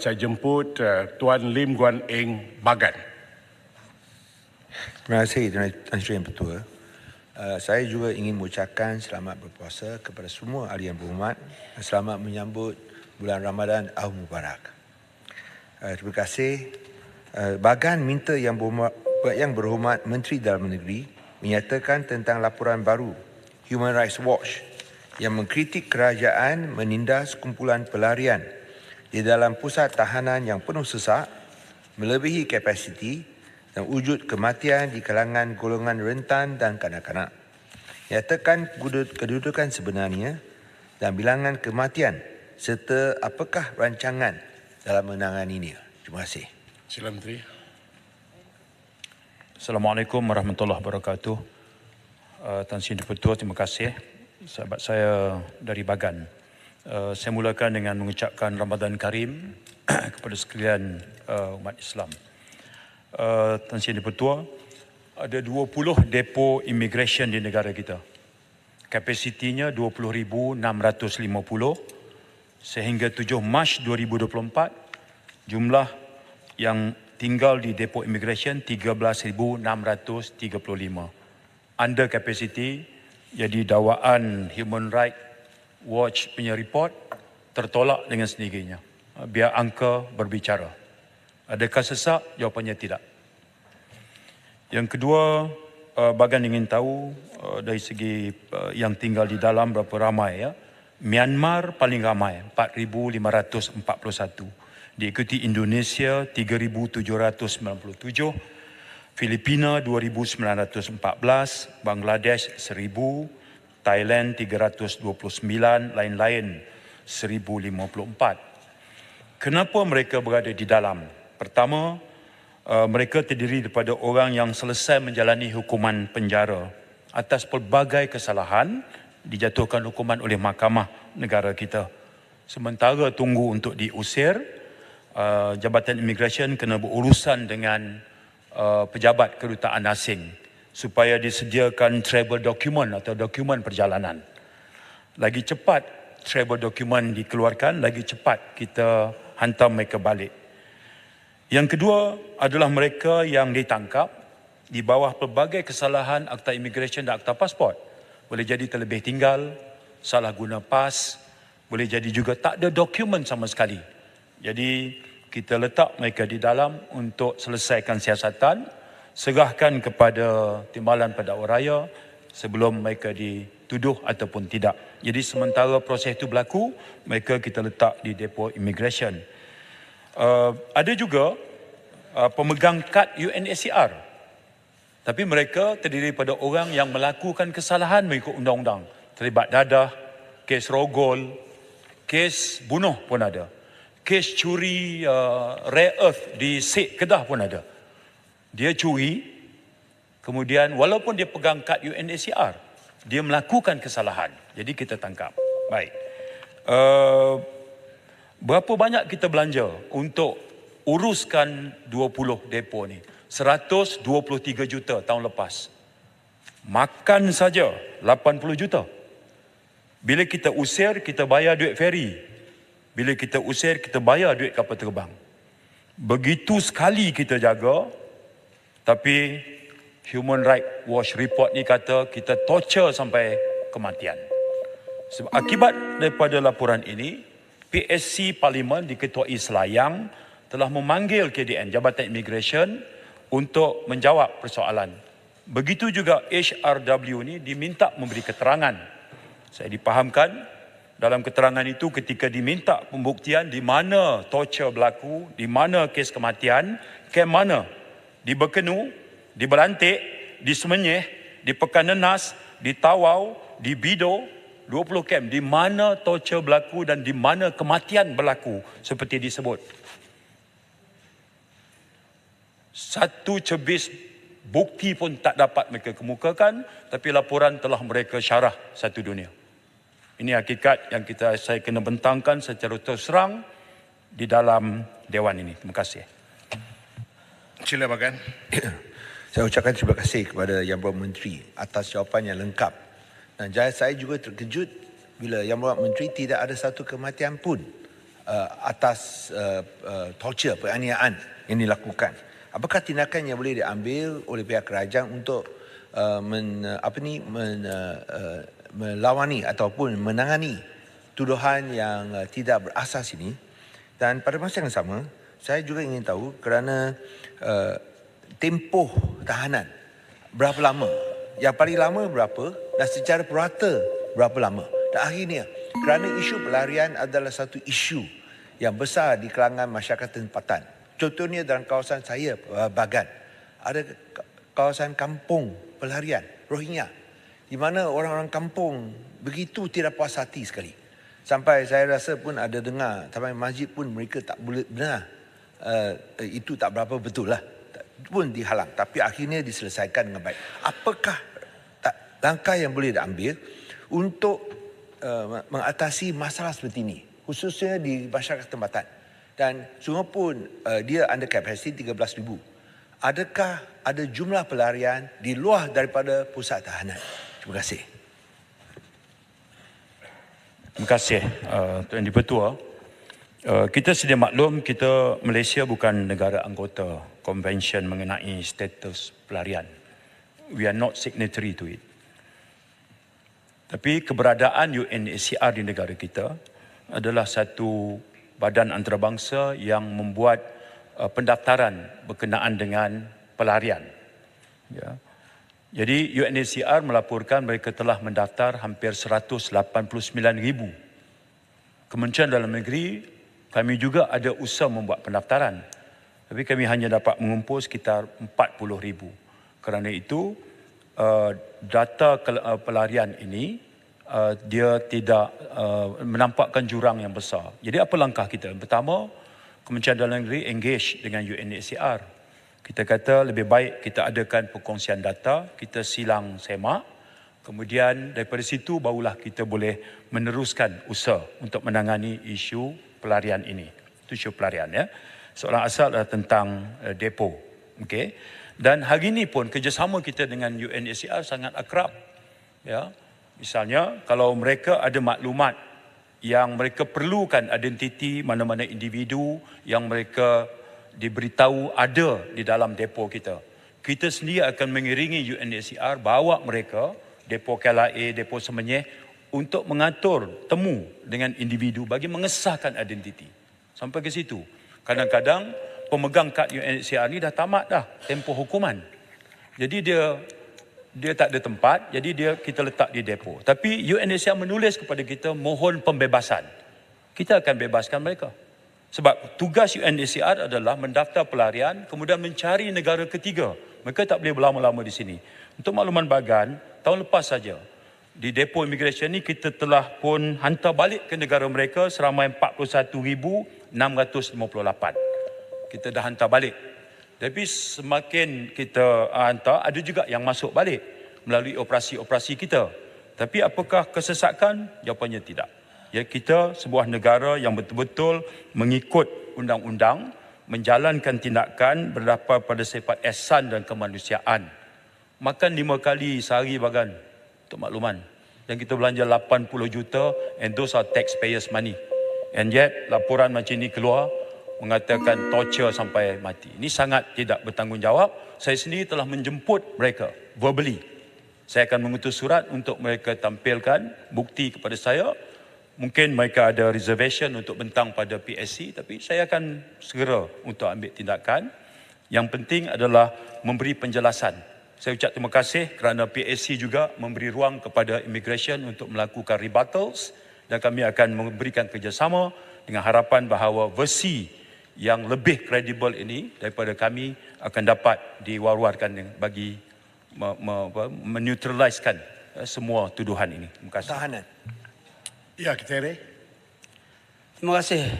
Saya jemput Tuan Lim Guan Eng Bagan. Terima kasih Tuan Sri Yang Ketua. Saya juga ingin mengucapkan selamat berpuasa kepada semua ahli yang berhormat dan selamat menyambut bulan Ramadan Ahad Mubarak. Terima kasih. Bagan minta yang berhormat Menteri Dalam Negeri menyatakan tentang laporan baru Human Rights Watch yang mengkritik kerajaan menindas kumpulan pelarian di dalam pusat tahanan yang penuh sesak, melebihi kapasiti dan wujud kematian di kalangan golongan rentan dan kanak-kanak. Nyatakan kedudukan sebenarnya dan bilangan kematian serta apakah rancangan dalam menanganinya. Terima kasih. Sila Menteri. Assalamualaikum warahmatullahi wabarakatuh. Tan Sri Yang Ketua, terima kasih. Sahabat saya dari Bagan. Saya mulakan dengan mengucapkan Ramadan Karim kepada sekalian umat Islam. Tan Sri Yang Ketua, ada 20 depo immigration di negara kita. Kapasitinya 20,650 sehingga 7 Mac 2024 jumlah yang tinggal di depo immigration 13,635. Under capacity, jadi dakwaan Human Rights Watch punya report tertolak dengan sendirinya. Biar angka berbicara. Adakah sesak? Jawapannya tidak. Yang kedua, Bagan ingin tahu dari segi yang tinggal di dalam berapa ramai ya. Myanmar paling ramai 4,541. Diikuti Indonesia 3,797, Filipina 2,914, Bangladesh 1,000, Thailand 329, lain-lain 1,054. Kenapa mereka berada di dalam? Pertama, mereka terdiri daripada orang yang selesai menjalani hukuman penjara atas pelbagai kesalahan, dijatuhkan hukuman oleh mahkamah negara kita. Sementara tunggu untuk diusir, Jabatan Imigresen kena berurusan dengan pejabat kedutaan asing supaya disediakan travel document atau dokumen perjalanan. Lagi cepat travel document dikeluarkan, lagi cepat kita hantar mereka balik. Yang kedua adalah mereka yang ditangkap di bawah pelbagai kesalahan akta imigresen dan akta pasport. Boleh jadi terlebih tinggal, salah guna pas, boleh jadi juga tak ada dokumen sama sekali. Jadi kita letak mereka di dalam untuk selesaikan siasatan, serahkan kepada Timbalan Pendakwa Raya sebelum mereka dituduh ataupun tidak. Jadi sementara proses itu berlaku, mereka kita letak di depo immigration. Ada juga pemegang kad UNHCR. Tapi mereka terdiri daripada orang yang melakukan kesalahan mengikut undang-undang. Terlibat dadah, kes rogol, kes bunuh pun ada. Kes curi rare earth di Sik Kedah pun ada. Dia curi, kemudian walaupun dia pegang kad UNHCR, dia melakukan kesalahan. Jadi kita tangkap. Baik. Berapa banyak kita belanja untuk uruskan 20 depo ni? 123 juta tahun lepas. Makan saja 80 juta. Bila kita usir, kita bayar duit feri. Bila kita usir, kita bayar duit kapal terbang. Begitu sekali kita jaga, tapi Human Rights Watch report ni kata kita torture sampai kematian. Sebab akibat daripada laporan ini, PSC Parlimen diketuai Selayang telah memanggil KDN, Jabatan Imigresen, untuk menjawab persoalan. Begitu juga HRW ni diminta memberi keterangan. Saya dipahamkan dalam keterangan itu ketika diminta pembuktian di mana torture berlaku, di mana kes kematian, kem mana, di Berkenu, di Belantik, di Semenyih, di Pekan Nenas, di Tawau, di Bido, 20 kem, di mana torture berlaku dan di mana kematian berlaku seperti disebut. Satu cebis bukti pun tak dapat mereka kemukakan, tapi laporan telah mereka syarah satu dunia. Ini hakikat yang saya kena bentangkan secara terus terang di dalam Dewan ini. Terima kasih. Sila Bagan. Saya ucapkan terima kasih kepada Yang Berhormat Menteri atas jawapan yang lengkap. Dan saya juga terkejut bila Yang Berhormat Menteri tidak ada satu kematian pun atas torture, penganiayaan yang dilakukan. Apakah tindakan yang boleh diambil oleh pihak kerajaan untuk melawani ataupun menangani tuduhan yang tidak berasas ini? Dan pada masa yang sama, saya juga ingin tahu kerana tempoh tahanan berapa lama, yang paling lama berapa dan secara purata berapa lama. Dan akhirnya, kerana isu pelarian adalah satu isu yang besar di kalangan masyarakat tempatan. Contohnya dalam kawasan saya, Bagan, ada kawasan kampung pelarian Rohingya, di mana orang-orang kampung begitu tidak puas hati sekali. Sampai saya rasa pun ada dengar, sampai masjid pun mereka tak boleh dengar. Itu tak berapa betul lah, pun dihalang. Tapi akhirnya diselesaikan dengan baik. Apakah langkah yang boleh diambil untuk mengatasi masalah seperti ini, khususnya di masyarakat tempatan? Dan semua pun dia under capacity 13,000. Adakah ada jumlah pelarian di luar daripada pusat tahanan? Terima kasih. Terima kasih Tuan Dipertua. Kita sedia maklum, kita Malaysia bukan negara anggota konvensyen mengenai status pelarian. We are not signatory to it. Tapi keberadaan UNHCR di negara kita adalah satu badan antarabangsa yang membuat pendaftaran berkenaan dengan pelarian. Ya. Jadi UNHCR melaporkan mereka telah mendaftar hampir 189,000. Kementerian Dalam Negeri, kami juga ada usaha membuat pendaftaran. Tapi kami hanya dapat mengumpul sekitar 40,000. Kerana itu, data pelarian ini dia tidak menampakkan jurang yang besar. Jadi apa langkah kita? Pertama, Kementerian Dalam Negeri engage dengan UNHCR. Kita kata lebih baik kita adakan perkongsian data, kita silang semak, kemudian daripada situ barulah kita boleh meneruskan usaha untuk menangani isu pelarian ini. Itu isu pelarian, ya. Soalan asal adalah tentang depo. Okay? Dan hari ini pun kerjasama kita dengan UNHCR sangat akrab. Ya. Misalnya kalau mereka ada maklumat yang mereka perlukan identiti mana-mana individu yang mereka diberitahu ada di dalam depo kita, kita sendiri akan mengiringi UNHCR bawa mereka depo KLIA, depo Semenyih untuk mengatur temu dengan individu bagi mengesahkan identiti. Sampai ke situ. Kadang-kadang pemegang kad UNHCR ni dah tamat dah tempoh hukuman. Jadi dia tak ada tempat, jadi kita letak di depo. Tapi UNHCR menulis kepada kita mohon pembebasan. Kita akan bebaskan mereka. Sebab tugas UNHCR adalah mendaftar pelarian, kemudian mencari negara ketiga. Mereka tak boleh berlama-lama di sini. Untuk makluman Bagan, tahun lepas saja, di depo imigresen ni kita telah pun hantar balik ke negara mereka seramai 41,658. Kita dah hantar balik. Tapi semakin kita hantar, ada juga yang masuk balik melalui operasi-operasi kita. Tapi apakah kesesakan? Jawapannya tidak. Ya, kita sebuah negara yang betul-betul mengikut undang-undang, menjalankan tindakan berdasar pada sifat ihsan dan kemanusiaan. Makan 5 kali sehari Bagan, untuk makluman. Dan kita belanja 80 juta and those are taxpayers money. And yet laporan macam ini keluar mengatakan torture sampai mati. Ini sangat tidak bertanggungjawab. Saya sendiri telah menjemput mereka verbally. Saya akan mengutus surat untuk mereka tampilkan bukti kepada saya. Mungkin mereka ada reservation untuk bentang pada PSC, tapi saya akan segera untuk ambil tindakan. Yang penting adalah memberi penjelasan. Saya ucap terima kasih kerana PSC juga memberi ruang kepada immigration untuk melakukan rebuttals dan kami akan memberikan kerjasama dengan harapan bahawa versi yang lebih kredibel ini daripada kami akan dapat diwar-warkan bagi menetraliskan semua tuduhan ini. Terima kasih. Tahanan. Ya, Ketere. Terima kasih.